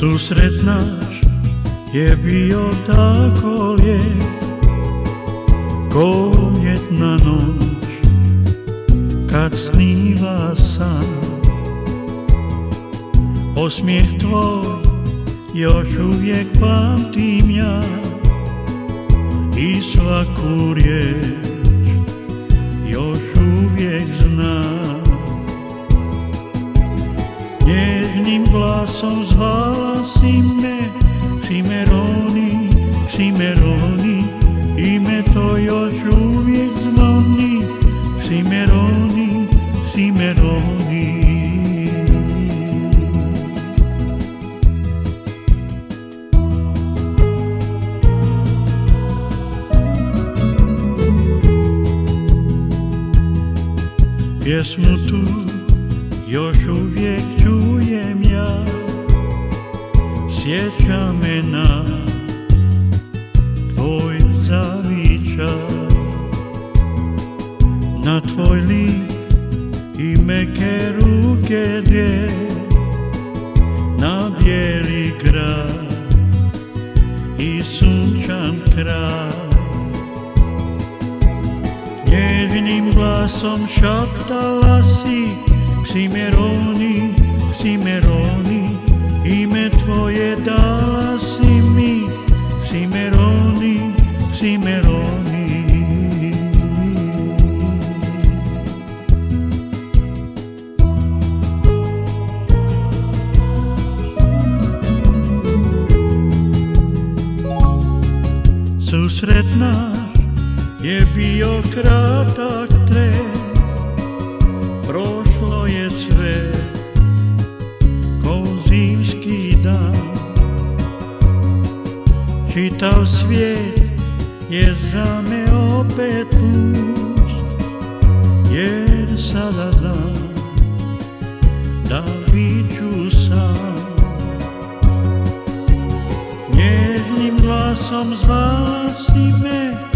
Susret naš je bio tako lijep, ko ljetna noć kad sniva san. Osmijeh tvoj još uvijek pamtim ja i svaku riječ još uvijek znam. Nježnim glasom zvala si me, Cimeroni, Cimeroni, ime to još uvijek zvoni, Cimeroni, Cimeroni. Pjesmu tu još uvijek čujem ja, sjeća me na tvoj zavičaj, na tvoj lik i meke ruke dvije, na bijeli grad i sunčan kraj. Nježnim glasom šaptala si, Cimeroni, Cimeroni, ime tvoje dala si mi, Cimeroni, Cimeroni. Susret naš je bio kratak tren, prošlo je sve ko zimski dan. Čitav svijet je za me opet pust, jer sada znam da bit ću sam. Nježnim glasom zvala si me,